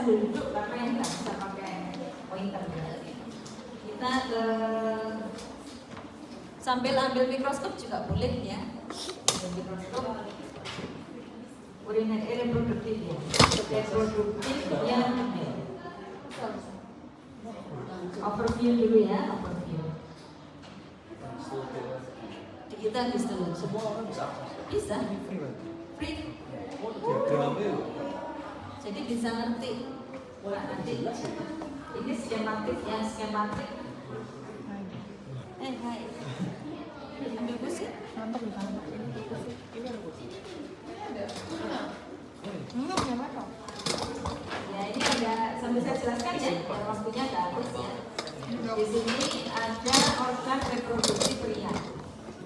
sambil duduk karena yang nggak bisa pakai pointer. Kita ke sambil ambil mikroskop juga boleh ya. Ambil mikroskop. Urinary reproduktif ya. Reproduktif yang overview dulu ya, overview. Kita bisa dulu. Semua orang bisa. Bisa. Free. Jadi bisa ngerti. Nah, nanti ini skematik ya, skematik. Hai. Ambil busi. Mantap di sana. Ini ada kursi. Enggak punya apa? Ya ini ada, sambil saya jelaskan ya, biar waktunya nggak habis ya. Di sini ada organ reproduksi pria.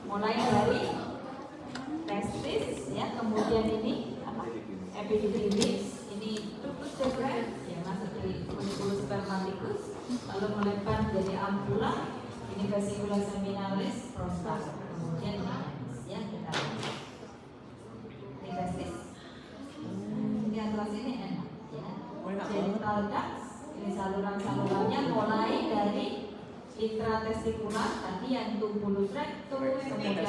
Mulai dari testis ya, kemudian ini apa? Epididymis, ini ductus deferens ya, masuk di folliculus spermaticus, lalu melempar menjadi ampulla, ini vesicula seminalis, prostat, kemudian ya kita ini testis, ini atas ini enak ya, genital ducts, ini saluran-salurannya mulai dari intratestikular tadi yang tubullus rectus, kemudian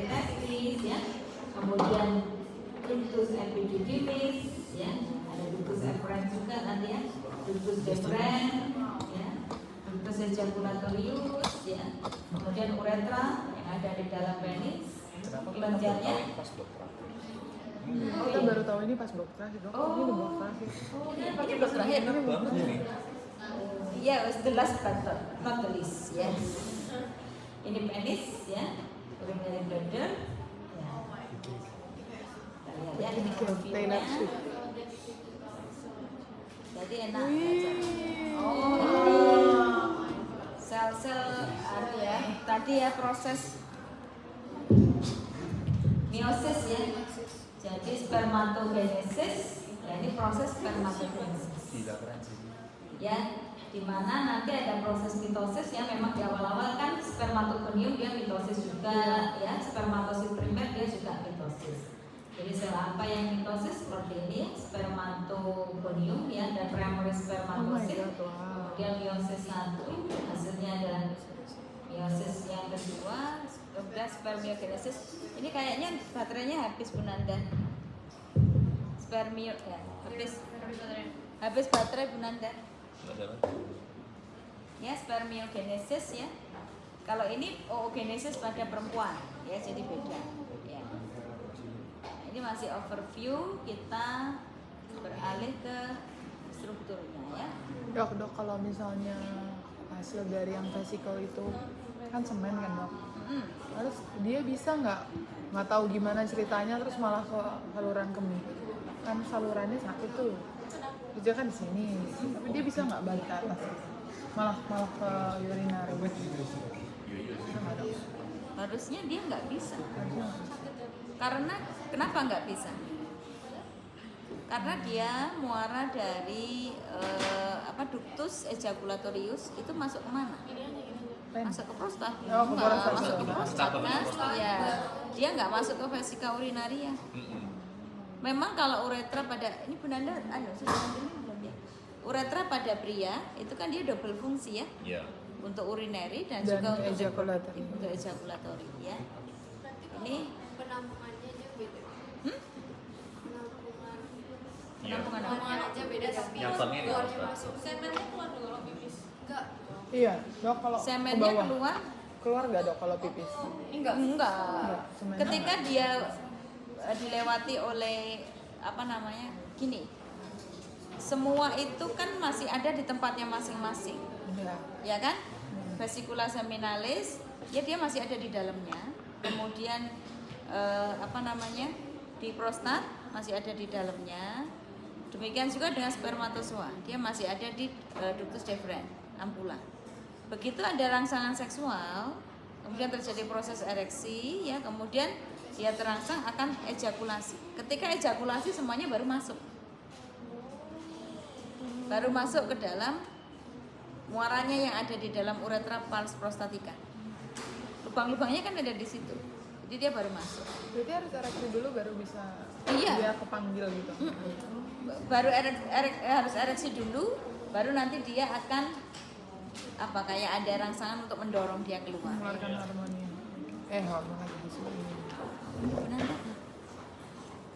testis ya, kemudian ductus epididymis ya, ada ductus efferens juga nanti ya, ductus deferens ya, ductus ejaculatorius ya, kemudian uretra yang ada di dalam penis, kelenjarnya. Kita baru tahu ini pas blok terakhir, Dok. Ini udah blok terakhir. Ini blok terakhir. Enak banget ini. Yeah, was the last but not the least. Yes. Ini penis ya, urinary bladder. Ya. Kita lihat ya ini Taylor profilnya. Swift. Jadi enak. Oh ini sel-sel ya. Tadi ya proses meiosis ya. Jadi spermatogenesis. Ya ini proses spermatogenesis. Tidak keren sih. Ya, di mana nanti ada proses mitosis yang memang di awal-awal kan spermatogonium dia mitosis juga ya, spermatosit primer dia juga mitosis. Jadi sel apa yang mitosis seperti ini ya, spermatogonium ya, dan primary spermatosit. Kemudian meiosis 1 hasilnya adalah meiosis yang kedua, kemudian spermiogenesis. Ini kayaknya baterainya habis Bu Nanda. Spermio ya, habis baterai Bu Nanda. Ya, spermiogenesis ya. Kalau ini oogenesis pada perempuan ya, jadi beda ya. Nah, ini masih overview, kita beralih ke strukturnya ya. Dok, kalau misalnya hasil dari yang vesikel itu kan semen kan, Dok. Terus dia bisa nggak tahu gimana ceritanya terus malah ke saluran kemih. Kan salurannya sakit tuh. Dia kan di sini, tapi dia bisa nggak balik ke atas, malah ke urinary. Harusnya dia nggak bisa. Karena kenapa nggak bisa? Karena dia muara dari ductus ejaculatorius itu masuk ke mana? Masuk ke prostat. Oh, ke prostat. Masuk ke prostat kan? Ya, dia nggak masuk ke vesika urinaria. Memang kalau uretra pada ini Bu Nanda, sudah ambil ini belum ya? Uretra pada pria itu kan dia double fungsi ya. Iya. Untuk urinary dan Dan juga untuk ejaculatori. Untuk ejaculatori ya. Ini penampungannya aja beda. penampungan apa? Penampungan aja beda tapi Nyatanya di keluarnya prostat. masuk. Semennya keluar dong kalau pipis. Enggak. Iya, Dok, kalau ke Semennya bawah keluar nggak, Dok, kalau pipis? Enggak. Semennya Ketika dia dilewati oleh gini, semua itu kan masih ada di tempatnya masing-masing, Iya. ya kan? Vesicula seminalis, ya dia masih ada di dalamnya. Kemudian di prostat masih ada di dalamnya. Demikian juga dengan spermatozoa, dia masih ada di ductus deferens, ampulla. Begitu ada rangsangan seksual, kemudian terjadi proses ereksi, ya, kemudian dia terangsang akan ejakulasi. Ketika ejakulasi semuanya baru masuk ke dalam muaranya yang ada di dalam uretra pars prostatica. Lubang-lubangnya kan ada di situ, jadi dia baru masuk. Berarti harus ereksi dulu baru bisa Iya. dia kepanggil gitu. baru harus ereksi dulu, baru nanti dia akan apa kayak ada rangsangan untuk mendorong dia keluar. Mengeluarkan hormonnya. Hormon lagi di sini. Bu Nanda.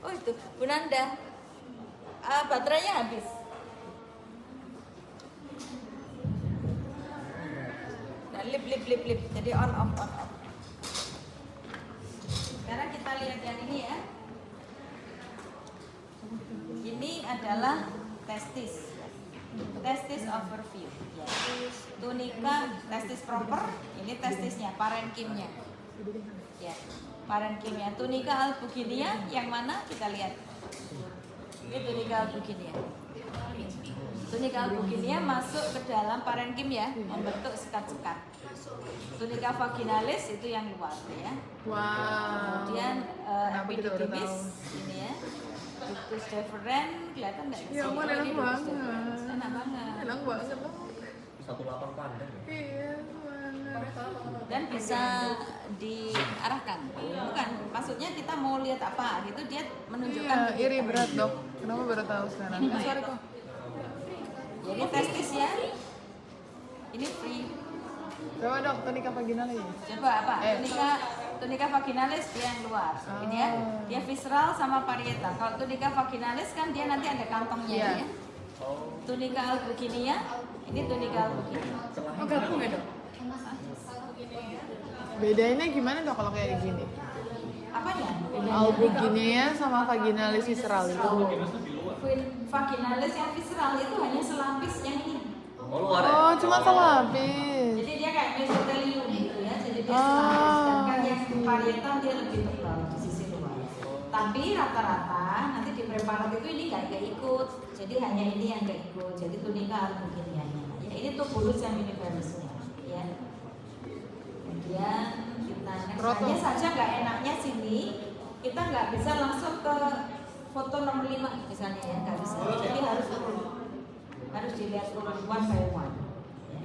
Oh itu, Bu Nanda. Baterainya habis. Nah, lip. Jadi on off. Sekarang kita lihat yang ini ya. Ini adalah testis overview. Ya. Tunika testis proper. Ini testisnya, parenkimnya. Ya, parenkimia. Tunika albuginia yang mana kita lihat? Ini tunika albuginia. Tunika albuginia masuk ke dalam parenkim ya, membentuk sekat-sekat. Tunika vaginalis itu yang luar ya. Wow. Kemudian Kenapa kita baru epididymis tahu? ini ya. Ductus deferens kelihatan nggak? Ya ampun, enak Ini ductus banget. deferens. Enak banget. Enak banget loh. 18 pandang ya. Iya, banget. Dan bisa diarahkan. Bukan, maksudnya kita mau lihat apa gitu dia menunjukkan. Iya, iri berat dok. Kenapa baru tahu sekarang? Sorry kok. Jadi testis ya. Ini free. Coba dok, tunika vaginalis. Coba apa? Tunika vaginalis dia yang luar. Ini ya. Dia visceral sama parietal. Kalau tunika vaginalis kan dia nanti ada kantongnya Iya. ya. Tunika albuginia, ini tunika albuginia. Oh gabung ya dok? Bedainnya gimana dok kalau kayak gini? Apanya? Albuginia sama vaginalis visceral itu. Vaginalis yang visceral itu hanya selapis yang ini. Oh luar ya? Oh, cuma selapis. Jadi dia kayak mesotelium gitu ya. Jadi dia selapis. Sedangkan yang parietal dia lebih tebal di sisi luar. Tapi rata-rata nanti di preparat itu ini nggak ikut. Jadi hanya ini yang nggak ikut. Jadi tunika albuginia. Ya, ini tubulus yang minivelusnya. Ya. Kemudian kita next hanya saja nggak enaknya sini kita nggak bisa langsung ke foto nomor 5 misalnya ya, nggak bisa. Jadi harus dilihat one by one. Ya.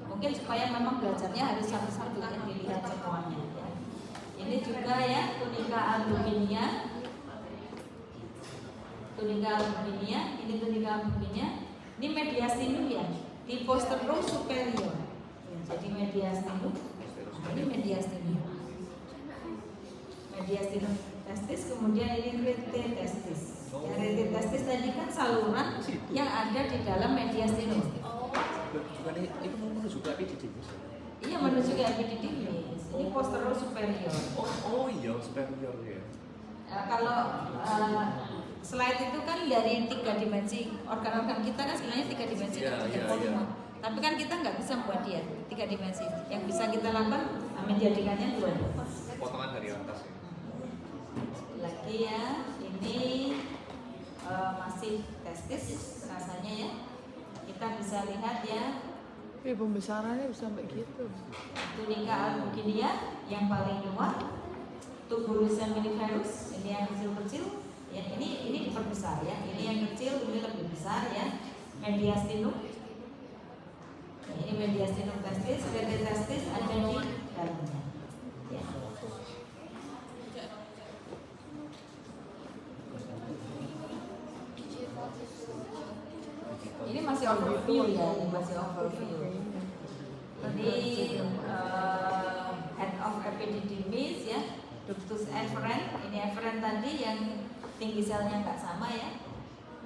Mungkin supaya memang belajarnya harus satu-satu ya, dilihat semuanya. Ya. Ini juga ya tunika albuginia. Tunika albuginia, ini tunika albuginia. Ini mediastinum ya, di posterum superior. Ya, jadi mediastinum. Ini mediastinum. Mediastinum testis, kemudian ini rete testis. Ya, rete testis tadi kan saluran yang ada di dalam mediastinum. Bukan itu menuju ke epididymis. Iya menuju ke epididymis. Ini posterior superior. Oh iya, superior ya. Kalau slide itu kan dari 3 dimensi organ-organ kita kan sebenarnya 3 dimensi Iya. tapi kan kita nggak bisa buat dia 3 dimensi. Yang bisa kita lakukan menjadikannya 2 dimensi. Potongan dari atas ya. Lagi ya, ini masih testis rasanya ya. Kita bisa lihat ya. Pembesarannya bisa sampai gitu. Tunika albuginia yang paling luar, tubulus seminiferus ini yang kecil-kecil. Ya, ini diperbesar ya. Ini yang kecil, ini lebih besar ya. Mediastinum. Nah, ini mediastinum testis, rete testis ada di dalamnya. Ya. Ini masih overview ya, ini masih overview. Ini head of epididymis ya, ductus efferent. Ini efferent tadi yang tinggi selnya nggak sama ya,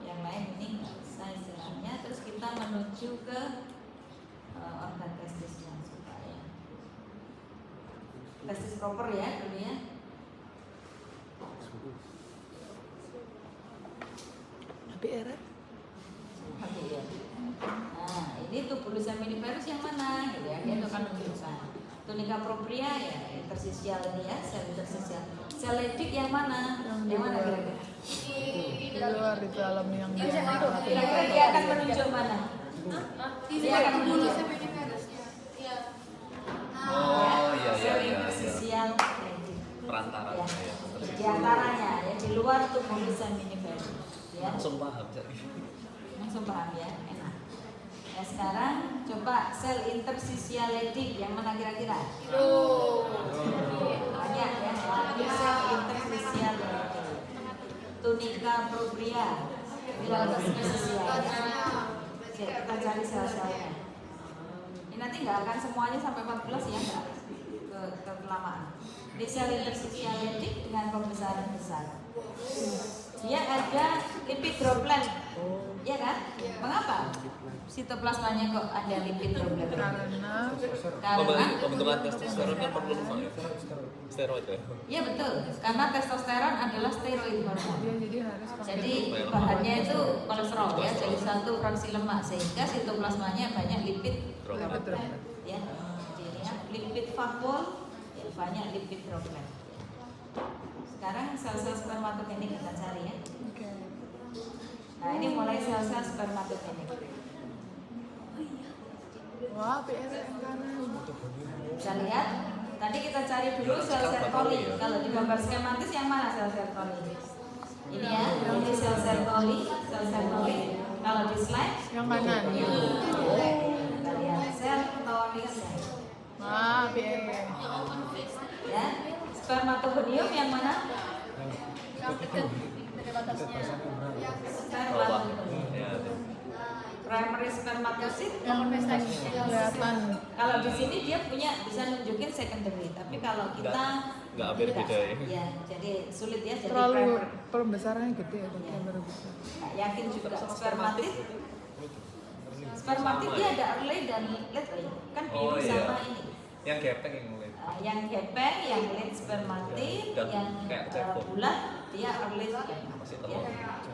yang lain ini nggak bisa istilahnya. Terus kita menuju ke organ testisnya supaya testis proper ya dulu ya. HBR? Oke ya. Nah ini tubulus seminiferus yang mana gitu ya, dia akan menunjukkan. Tunika propria ya, interstisial ini ya, sel interstisial. Sel ledik yang mana? Yang mana kira-kira? Di luar, di dalam yang Kira-kira dia akan menunjuk mana? Dia akan menunjuk. Oh iya Sel iya. interstisial ledik. Perantara Ya. ya. Di antaranya ya, di luar tubulus seminiferus. Ya. Langsung paham jadi. Langsung paham ya, enak. Ya sekarang coba sel interstisial ledik yang mana kira-kira? Banyak ya, lagi sel interstisial ledik. Tunika propria, Viralitas sosial. Oke, kita cari sel-selnya. Ini nanti nggak akan semuanya sampai 14 ya, nggak kelamaan. Ini sel intersosialetik dengan pembesaran besar. Dia ada lipid droplet, ya kan? Mengapa? Sitoplasmanya kok ada lipid droplet? Karena Pembentukan testosteron kan perlu steroid ya. iya betul, karena testosteron adalah steroid hormon. Iya, jadi harus pakai. Jadi bahannya itu kolesterol ya, jadi satu fraksi lemak sehingga sitoplasmanya banyak lipid droplet. Ya, jadinya lipid fakol ya, banyak lipid droplet. Sekarang sel-sel spermatogenik kita cari ya. Oke. Nah ini mulai sel-sel spermatogenik. Wah, PR yang kanan. Bisa lihat, tadi kita cari dulu sel Sertoli. Kalau di gambar skematis yang mana sel Sertoli? Ini ya, ini sel Sertoli, sel Sertoli. Kalau di slide Yang kanan. kita lihat sel Sertoli. Wah, PR. Ya, spermatogonium yang mana? Spermatogonium. Ya. Primary spermatocyte. Kelihatan. Kalau di sini dia punya bisa nunjukin secondary, tapi kalau kita Nggak hampir tidak. beda ya. Ya, jadi sulit ya. Jadi Terlalu primary. pembesarannya gede ya, tapi baru bisa. Nggak yakin juga spermatit. Spermatit dia ada early dan late ya. Kan biru Oh, iya. sama ini. Yang gepeng yang mulai. Yang gepeng, yang late spermatit, Dan yang kayak cebok. bulat dia early spermatit. Masih Ya. telur.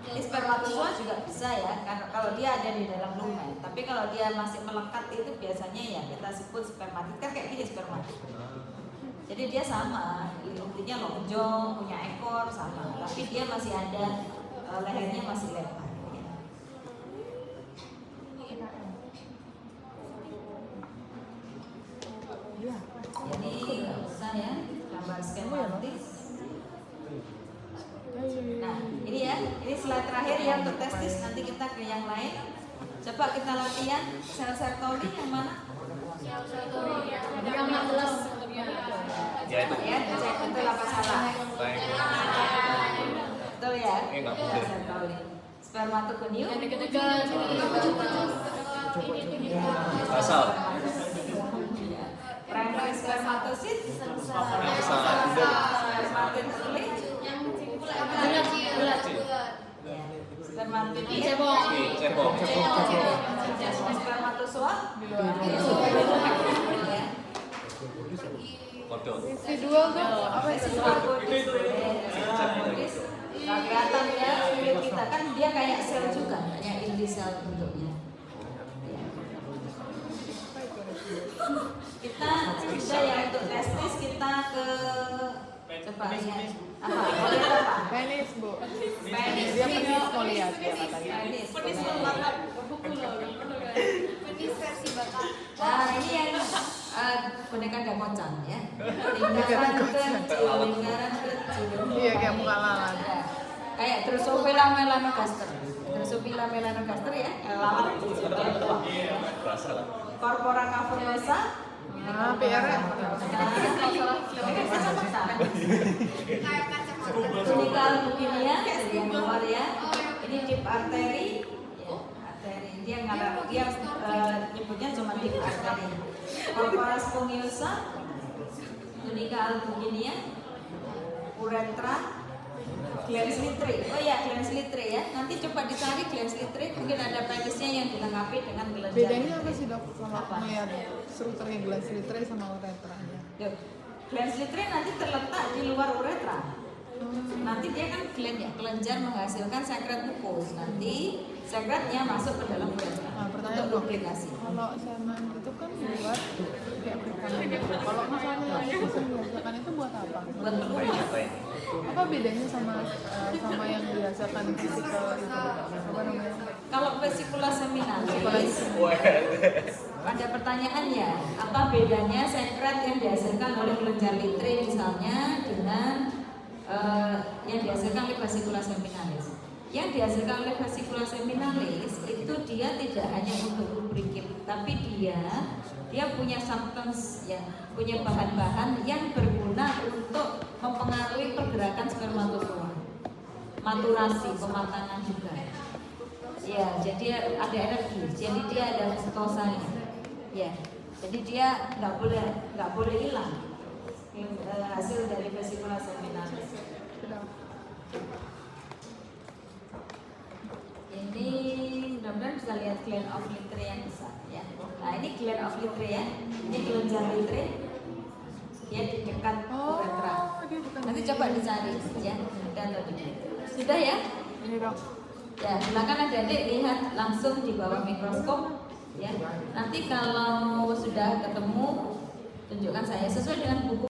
Ini spermatozoa juga bisa ya, karena kalau dia ada di dalam lumen. Tapi kalau dia masih melekat itu biasanya ya kita sebut spermatit, kan kayak gini spermatit. Jadi dia sama, intinya lonjong, punya ekor sama, tapi dia masih ada lehernya masih lebar. Ya. Iya. Jadi nggak usah ya gambar skematis. Nah ini ya, ini slide terakhir ya untuk testis. Nanti kita ke yang lain. Coba kita latihan sel Sertoli yang mana? Yang 14. Ya itu. Ya, cek betul apa salah. Baik. Betul ya? Nggak Sel betul. Sertoli. Spermatogonium. Asal. Primary spermatocyte. Asal. Spermatid early. Ya. Spermatid Cebok. Cebok. Spermatozoa. Ya. Kodok. Residual tuh apa sih? Residual bodies. Nggak kelihatan ya kulit kita kan dia kayak sel juga, kayak inti sel bentuknya. Ya. Kita sudah ya untuk testis kita ke coba lihat apa? Lihat apa? Penis, Bu. Penis. Dia penis mau lihat ya katanya. Penis. Penis versi Batak. Nah ini yang boneka dakocan ya. Lingkaran kecil, lingkaran kecil. Iya, kayak muka lalat. Ya. Kayak Drosophila melanogaster. Drosophila melanogaster ya, lalat kecil dia tua. Rasa lah. Corpora cavernosa. Nah, PR-nya. Kayak kacamata. Tunica albuginea dari yang luar ya. Ini deep artery. Ya, arteri. Dia ngalah dia nyebutnya cuma deep artery. Corpora spongiosa. Tunica albuginea. Uretra. Glans literae. Oh ya, glans literae ya. Nanti coba dicari glans literae, mungkin ada penisnya yang dilengkapi dengan kelenjar. Bedanya apa sih, Dok? Sama Apa? melihat strukturnya gelas litre sama uretranya. Yuk, glans literae nanti terletak di luar uretra. Nanti dia kan gland ya, kelenjar menghasilkan sekret mukus. Nanti sekretnya masuk ke dalam uretra Nah, untuk pertanyaan Dok, duplikasi. kalau semen itu kan buat kayak perikanan gitu. Kalau misalnya semen dihasilkan itu buat apa? Buat pelumas. Apa ini? Apa bedanya sama yang dihasilkan fisikal itu? Apa namanya? Kalau vesicula seminalis, ada pertanyaan ya, apa bedanya sekret yang dihasilkan oleh kelenjar literae misalnya dengan yang dihasilkan oleh vesicula seminalis? Yang dihasilkan oleh vesicula seminalis itu dia tidak hanya untuk lubricate, tapi dia punya substance ya, punya bahan-bahan yang berguna untuk mempengaruhi pergerakan spermatozoa, maturasi, pematangan juga. Ya, jadi ada energi. Jadi dia ada vesicosanya. Ya, jadi dia nggak boleh hilang hasil dari vesicula seminalis. Ini mudah-mudahan bisa lihat gland of Littre yang besar ya. Nah ini gland of Littre ya. Ini kelenjar Littre. Dia di dekat uretra. dia bukan. Nanti coba dicari ya. Dan sudah ya. Ini dong. Ya, silakan adik-adik lihat langsung di bawah mikroskop ya. Nanti kalau sudah ketemu tunjukkan saya sesuai dengan buku